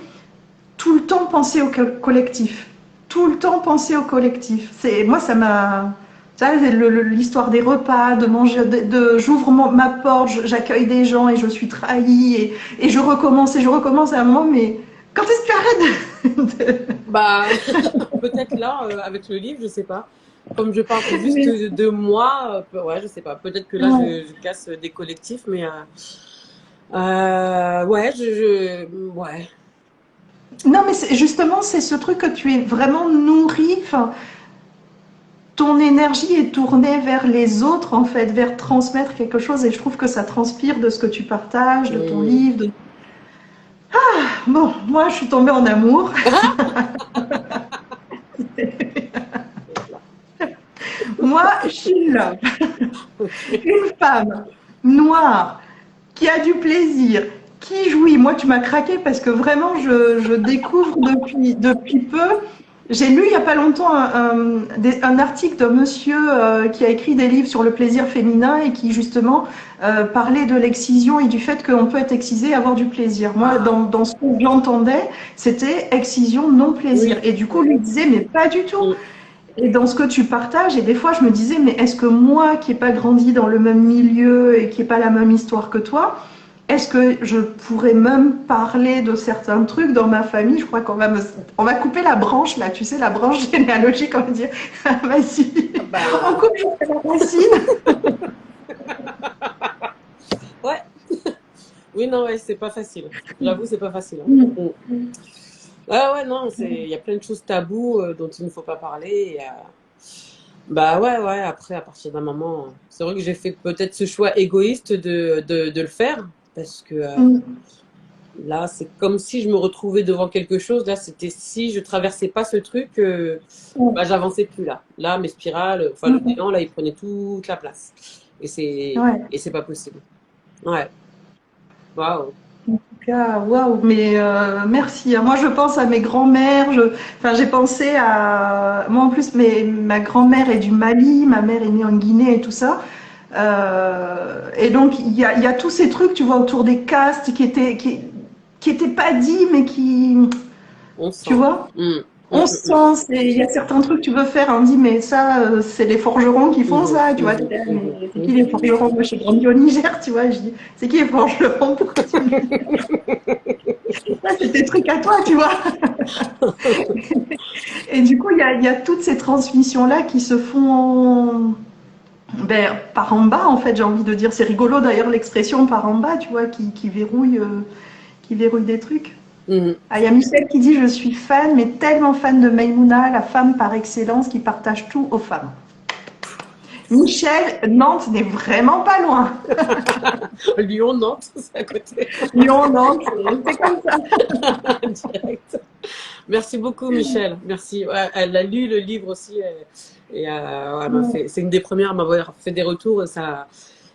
tout le temps penser au collectif. tout le temps penser au collectif. Moi, ça m'a... L'histoire des repas, de manger, j'ouvre ma porte, j'accueille des gens et je suis trahie et je recommence à un moment, mais quand est-ce que tu arrêtes Bah, peut-être là, avec le livre, je sais pas. Comme je parle juste de moi, ouais, je sais pas. Peut-être que là, je casse des collectifs, mais ouais, ouais. Non, mais justement, c'est ce truc que tu es vraiment nourri. Enfin, ton énergie est tournée vers les autres, en fait, vers transmettre quelque chose. Et je trouve que ça transpire de ce que tu partages, de ton livre. Ah, bon, moi, je suis tombée en amour. Moi, Sheila, une femme noire qui a du plaisir, qui jouit. Moi, tu m'as craqué parce que vraiment, je découvre depuis peu. J'ai lu il n'y a pas longtemps un article d'un monsieur qui a écrit des livres sur le plaisir féminin et qui justement parlait de l'excision et du fait qu'on peut être excisé et avoir du plaisir. Moi, dans ce que j'entendais, c'était excision, non plaisir. Oui. Et du coup, lui disait, mais pas du tout. Oui. Et dans ce que tu partages, et des fois je me disais, mais est-ce que moi qui n'ai pas grandi dans le même milieu et qui n'ai pas la même histoire que toi, est-ce que je pourrais même parler de certains trucs dans ma famille? Je crois qu'on on va couper la branche là, tu sais, la branche généalogique, on va dire, vas-y, on coupe la racine. Ouais. Oui, non, ouais, c'est pas facile. J'avoue, c'est pas facile. Hein. Ouais, non, il y a plein de choses tabous dont il ne faut pas parler. Bah ouais, après, à partir d'un moment, c'est vrai que j'ai fait peut-être ce choix égoïste de le faire, parce que là, c'est comme si je me retrouvais devant quelque chose. Là, c'était si je traversais pas ce truc, bah, j'avançais plus là. Là, mes spirales, enfin, le bilan, là, il prenait toute la place. Et c'est pas possible. Ouais. Waouh. En tout cas, waouh, mais merci. Moi, je pense à mes grands-mères. Enfin, j'ai pensé à moi en plus, ma grand-mère est du Mali, ma mère est née en Guinée et tout ça. Et donc, il y a tous ces trucs, tu vois, autour des castes qui étaient pas dits, mais qui, tu vois, on sent. Il y a certains trucs que tu veux faire, on dit, mais ça, c'est les forgerons qui font ça, tu vois. Mais c'est qui les forgerons? Moi, je suis grandi au Niger, tu vois. Je dis, c'est qui les forgerons? Pourquoi tu me dis ça, c'est tes trucs à toi, tu vois. Et du coup, il y a toutes ces transmissions-là qui se font par en bas, en fait, j'ai envie de dire. C'est rigolo d'ailleurs l'expression par en bas, tu vois, qui verrouille des trucs. Ah, il y a Michel qui dit, je suis fan, mais tellement fan de Maïmouna, la femme par excellence qui partage tout aux femmes. Michel, Nantes n'est vraiment pas loin. Lyon, Nantes, c'est à côté. Lyon, Nantes, c'est comme ça. Direct. Merci beaucoup, Michel. Merci. Ouais, elle a lu le livre aussi. C'est une des premières à m'avoir fait des retours. Ça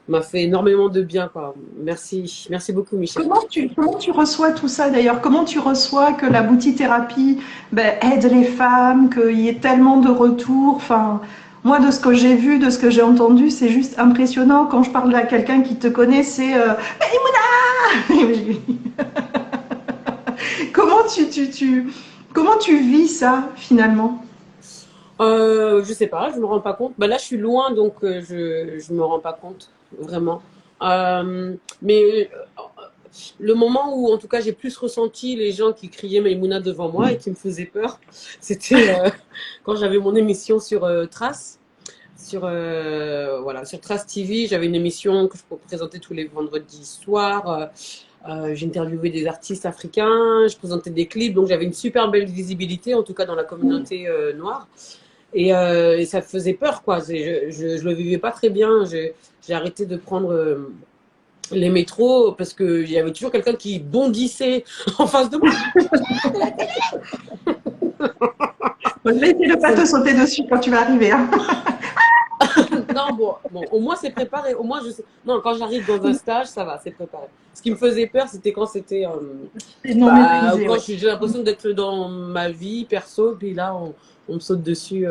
m'a fait énormément de bien, quoi. Merci beaucoup, Michel. Comment tu reçois tout ça d'ailleurs? Comment tu reçois que la boutithérapie aide les femmes, qu'il y ait tellement de retours? Enfin, moi, de ce que j'ai vu, de ce que j'ai entendu, c'est juste impressionnant. Quand je parle à quelqu'un qui te connaît, c'est Maïmouna. Comment tu vis ça finalement? Je sais pas, je me rends pas compte. Bah là, je suis loin, donc je me rends pas compte vraiment. Mais le moment où, en tout cas, j'ai plus ressenti les gens qui criaient Maïmouna devant moi et qui me faisaient peur, c'était quand j'avais mon émission sur Trace, sur Trace TV. J'avais une émission que je présentais tous les vendredis soirs. J'interviewais des artistes africains, je présentais des clips, donc j'avais une super belle visibilité, en tout cas dans la communauté noire. Et ça faisait peur, quoi. Je le vivais pas très bien. J'ai arrêté de prendre les métros parce qu'il y avait toujours quelqu'un qui bondissait en face de moi. Je vais essayer de ne pas te sauter dessus quand tu vas arriver. Hein. Non, bon, au moins c'est préparé. Au moins je sais. Non, quand j'arrive dans un stage, ça va, c'est préparé. Ce qui me faisait peur, c'était quand c'était. Quand j'ai l'impression d'être dans ma vie perso, puis là on me saute dessus.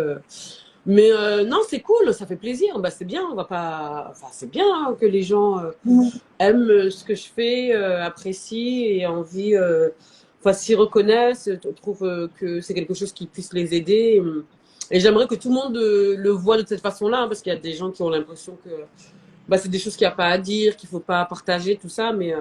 Mais non, c'est cool, ça fait plaisir. Bah, c'est bien, on va pas. Enfin, c'est bien hein, que les gens aiment ce que je fais, apprécient et envie. s'y reconnaissent, trouvent que c'est quelque chose qui puisse les aider. Et j'aimerais que tout le monde le voit de cette façon-là, hein, parce qu'il y a des gens qui ont l'impression que bah, c'est des choses qu'il n'y a pas à dire, qu'il ne faut pas partager, tout ça, mais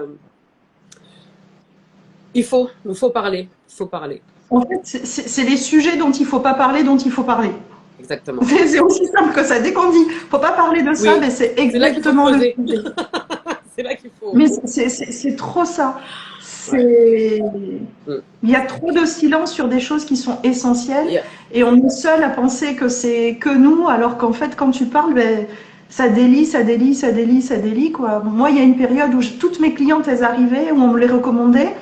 il faut parler. Il faut parler. En fait, c'est les sujets dont il ne faut pas parler, dont il faut parler. Exactement. C'est aussi simple que ça. Dès qu'on dit ne faut pas parler de ça, mais c'est exactement le sujet. C'est là qu'il faut. Mais c'est trop ça. Il y a trop de silence sur des choses qui sont essentielles et on est seul à penser que c'est que nous, alors qu'en fait, quand tu parles, ben, ça délie, quoi. Moi, il y a une période où toutes mes clientes, elles arrivaient, où on me les recommandait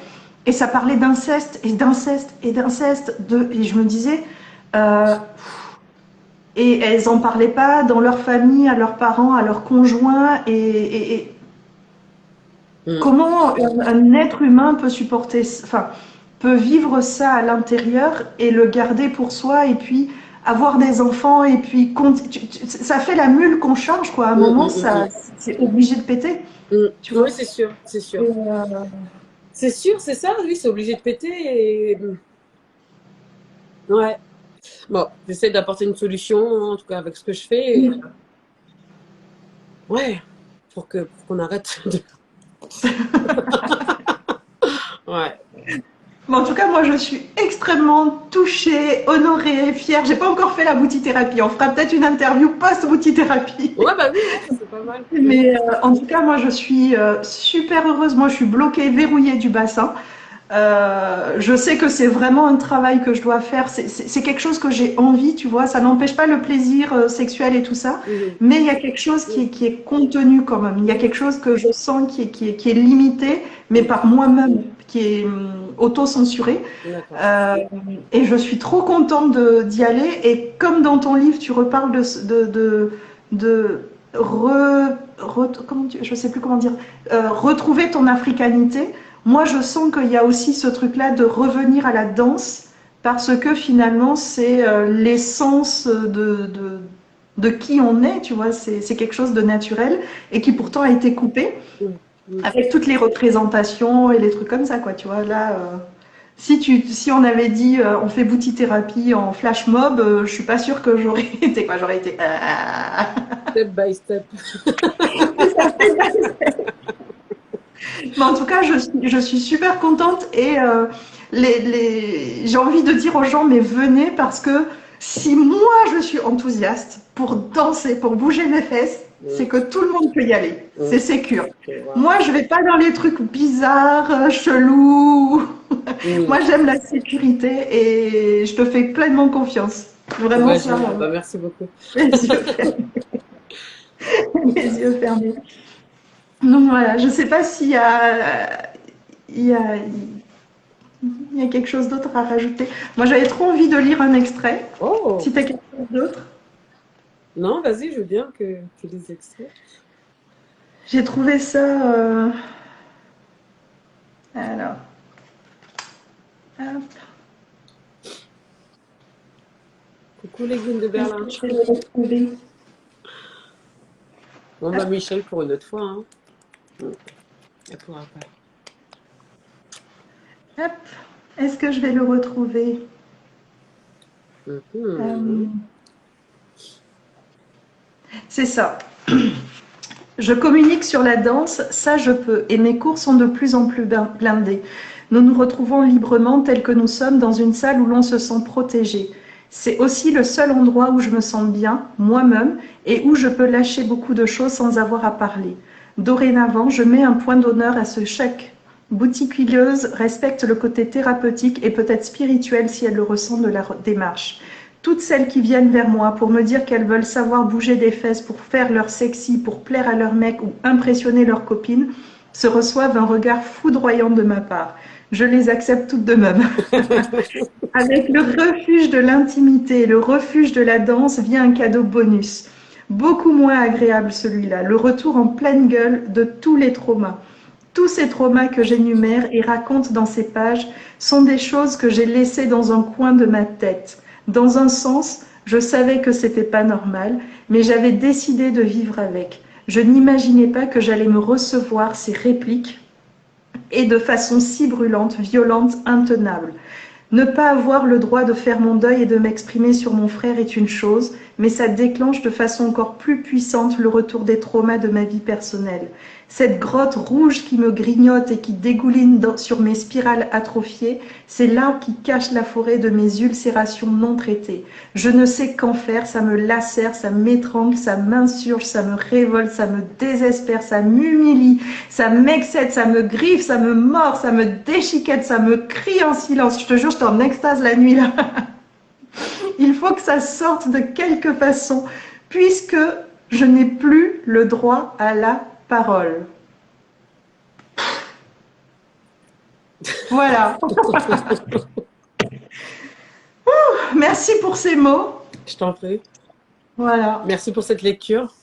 et ça parlait d'inceste et d'inceste et d'inceste. Et je me disais... et elles n'en parlaient pas dans leur famille, à leurs parents, à leurs conjoints. Comment un être humain peut supporter, enfin, peut vivre ça à l'intérieur et le garder pour soi et puis avoir des enfants et puis ça fait la mule qu'on charge quoi. À un moment, c'est obligé de péter. Tu vois, oui, c'est sûr, c'est sûr. C'est sûr, c'est ça. Oui, c'est obligé de péter. Et... Ouais. Bon, j'essaie d'apporter une solution, en tout cas avec ce que je fais. Et... Ouais, pour qu'on arrête de... Ouais. Mais en tout cas, moi, je suis extrêmement touchée, honorée, fière. J'ai pas encore fait la boutithérapie. On fera peut-être une interview post-boutithérapie. Ouais, bah oui, c'est pas mal. Mais en tout cas, moi, je suis super heureuse. Moi, je suis bloquée, verrouillée du bassin. Je sais que c'est vraiment un travail que je dois faire. C'est quelque chose que j'ai envie, tu vois. Ça n'empêche pas le plaisir sexuel et tout ça. Mais il y a quelque chose qui est contenu quand même. Il y a quelque chose que je sens qui est limité, mais par moi-même, qui est auto-censuré. Et je suis trop contente d'y aller. Et comme dans ton livre, tu reparles je sais plus comment dire, retrouver ton africanité. Moi, je sens qu'il y a aussi ce truc-là de revenir à la danse parce que finalement, c'est l'essence de qui on est, tu vois. C'est quelque chose de naturel et qui pourtant a été coupé avec toutes les représentations et les trucs comme ça, quoi. Tu vois, là, si on avait dit on fait boutithérapie en flash mob, je suis pas sûre que j'aurais été quoi. J'aurais été step by step. Mais en tout cas, je suis super contente et j'ai envie de dire aux gens, mais venez parce que si moi je suis enthousiaste pour danser, pour bouger mes fesses, c'est que tout le monde peut y aller. C'est sécure. Moi, je vais pas dans les trucs bizarres, chelous. Moi, j'aime la sécurité et je te fais pleinement confiance. Vraiment ouais, ça. Bah, merci beaucoup. Les yeux fermés. Les yeux fermés. Donc voilà, je ne sais pas s'il y a quelque chose d'autre à rajouter. Moi, j'avais trop envie de lire un extrait. Oh. Si tu as quelque chose d'autre. Non, vas-y, je veux bien que tu lises extraits. J'ai trouvé ça... Alors... Hop. Coucou les Guines de Berlin. Je vais le retrouver. On va Michel pour une autre fois. Hein. Elle pourra pas. Hop. Est-ce que je vais le retrouver? C'est ça. Je communique sur la danse, ça je peux, et mes cours sont de plus en plus blindés. Nous nous retrouvons librement tels que nous sommes dans une salle où l'on se sent protégé. C'est aussi le seul endroit où je me sens bien, moi-même, et où je peux lâcher beaucoup de choses sans avoir à parler. Dorénavant, je mets un point d'honneur à ce chaque boutiquilleuse respecte le côté thérapeutique et peut-être spirituel si elle le ressent de la démarche. Toutes celles qui viennent vers moi pour me dire qu'elles veulent savoir bouger des fesses pour faire leur sexy, pour plaire à leur mec ou impressionner leur copine, se reçoivent un regard foudroyant de ma part. Je les accepte toutes de même. Avec le refuge de l'intimité et le refuge de la danse vient un cadeau bonus. Beaucoup moins agréable celui-là, le retour en pleine gueule de tous les traumas. Tous ces traumas que j'énumère et raconte dans ces pages sont des choses que j'ai laissées dans un coin de ma tête. Dans un sens, je savais que c'était pas normal, mais j'avais décidé de vivre avec. Je n'imaginais pas que j'allais me recevoir ces répliques et de façon si brûlante, violente, intenable. Ne pas avoir le droit de faire mon deuil et de m'exprimer sur mon frère est une chose, mais ça déclenche de façon encore plus puissante le retour des traumas de ma vie personnelle. Cette grotte rouge qui me grignote et qui dégouline sur mes spirales atrophiées, c'est l'arbre qui cache la forêt de mes ulcérations non traitées. Je ne sais qu'en faire, ça me lacère, ça m'étrangle, ça m'insurge, ça me révolte, ça me désespère, ça m'humilie, ça m'excède, ça me griffe, ça me mord, ça me déchiquette, ça me crie en silence. Je te jure, j'étais en extase la nuit là. Il faut que ça sorte de quelque façon, puisque je n'ai plus le droit à la parole. Voilà. Merci pour ces mots. Je t'en prie. Voilà. Merci pour cette lecture.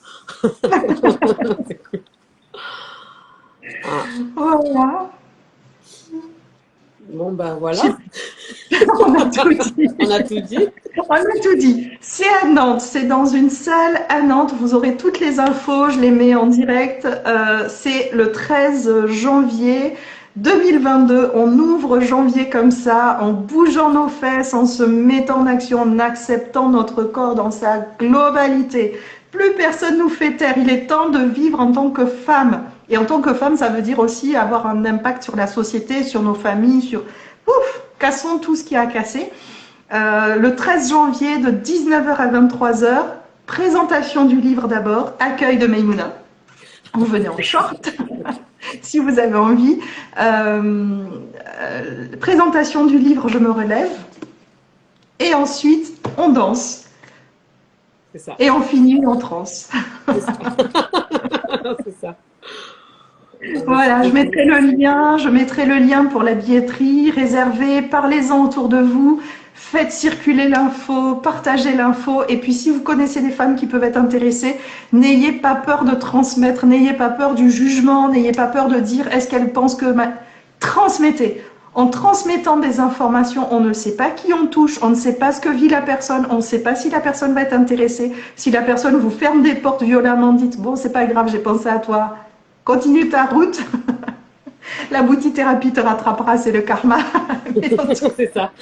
Voilà. Bon, ben voilà. On a tout dit. On a tout dit. On a tout dit. C'est à Nantes, c'est dans une salle à Nantes. Vous aurez toutes les infos, je les mets en direct. C'est le 13 janvier 2022. On ouvre janvier comme ça, en bougeant nos fesses, en se mettant en action, en acceptant notre corps dans sa globalité. Plus personne nous fait taire. Il est temps de vivre en tant que femme. Et en tant que femme, ça veut dire aussi avoir un impact sur la société, sur nos familles, sur... Ouf, cassons tout ce qui a cassé. Le 13 janvier de 19h à 23h, présentation du livre d'abord, accueil de Maïmouna. Vous venez en short, si vous avez envie. Présentation du livre, je me relève. Et ensuite, on danse. C'est ça. Et on finit en transe. C'est ça. C'est ça. Voilà, je mettrai le lien pour la billetterie, réservez, parlez-en autour de vous, faites circuler l'info, partagez l'info, et puis si vous connaissez des femmes qui peuvent être intéressées, n'ayez pas peur de transmettre, n'ayez pas peur du jugement, n'ayez pas peur de dire est-ce qu'elle pense que... Transmettez. En transmettant des informations, on ne sait pas qui on touche, on ne sait pas ce que vit la personne, on ne sait pas si la personne va être intéressée, si la personne vous ferme des portes violemment, dites bon c'est pas grave, j'ai pensé à toi. Continue ta route. La boutithérapie te rattrapera, c'est le karma. C'est ça.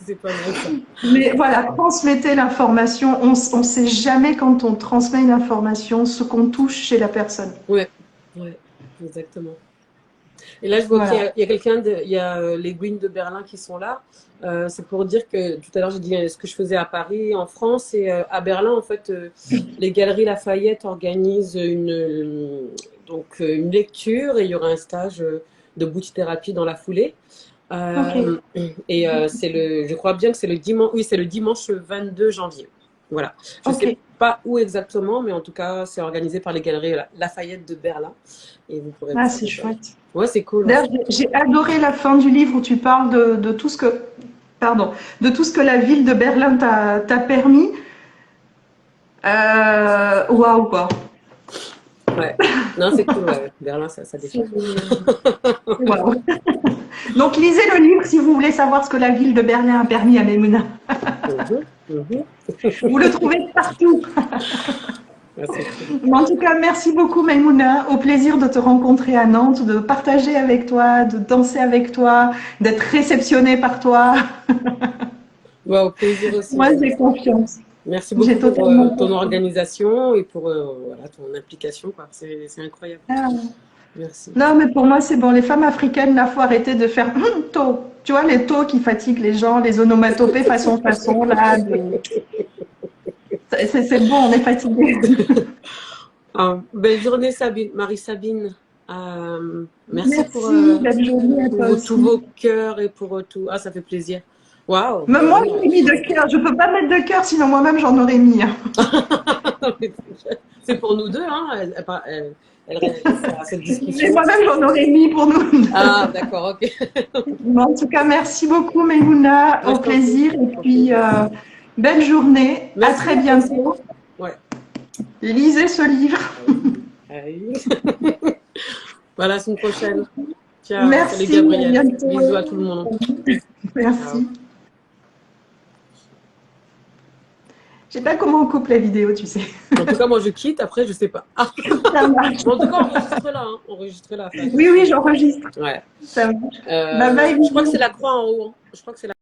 C'est pas mal ça. Mais voilà, transmettez l'information. On ne sait jamais quand on transmet une information ce qu'on touche chez la personne. Ouais, exactement. Et là, je vois Voilà. qu'il y a quelqu'un, il y a les Green de Berlin qui sont là. C'est pour dire que tout à l'heure, j'ai dit ce que je faisais à Paris, en France, et à Berlin, en fait, les Galeries Lafayette organisent une lecture et il y aura un stage de boutithérapie dans la foulée. Et je crois bien que c'est le dimanche, oui, c'est le dimanche 22 janvier. Voilà. Je ne sais pas où exactement, mais en tout cas, c'est organisé par les Galeries Lafayette de Berlin. Et vous pourrez C'est chouette. Ouais, c'est cool. D'ailleurs, j'ai adoré la fin du livre où tu parles de tout ce que, de tout ce que la ville de Berlin t'a permis. Waouh, quoi. Ouais. Non, c'est cool. Ouais. Berlin, ça déchire. Waouh. Donc, lisez le livre si vous voulez savoir ce que la ville de Berlin a permis à Maïmouna. Vous le trouvez partout. En tout cas, merci beaucoup Maïmouna. Au plaisir de te rencontrer à Nantes, de partager avec toi, de danser avec toi, d'être réceptionnée par toi. Au plaisir aussi. Moi, j'ai confiance. Merci beaucoup pour ton organisation et pour ton implication. C'est incroyable. Merci. Non, mais pour moi, c'est bon. Les femmes africaines, là, faut arrêter de faire taux. Tu vois, les taux qui fatiguent les gens, les onomatopées façon, là. C'est bon, on est fatigué. Belle journée, Sabine, Marie-Sabine. Merci pour tous vos cœurs et pour tout. Ah, ça fait plaisir. Waouh. Mais moi, j'ai mis de cœur. Je ne peux pas mettre de cœur, sinon moi-même, j'en aurais mis. C'est pour nous deux, hein. Elle réagit à cette discussion. Mais moi-même, j'en aurais mis pour nous. Ah, d'accord, ok. En tout cas, merci beaucoup, Maïmouna. Au plaisir. Et puis, belle journée. Merci. À très bientôt. Ouais. Lisez ce livre. Voilà, la semaine prochaine. Ciao. Merci. Salut Gabriel. Bisous à tout le monde. Merci. Ciao. Je sais pas comment on coupe la vidéo, tu sais. En tout cas, moi, je quitte. Après, je sais pas. Ah. Ça marche. En tout cas, enregistre-la. Hein. Enregistre-la. Oui, oui, j'enregistre. Ouais. Ça marche. Bye bye, Je crois que c'est la croix en haut. Hein. Je crois que c'est la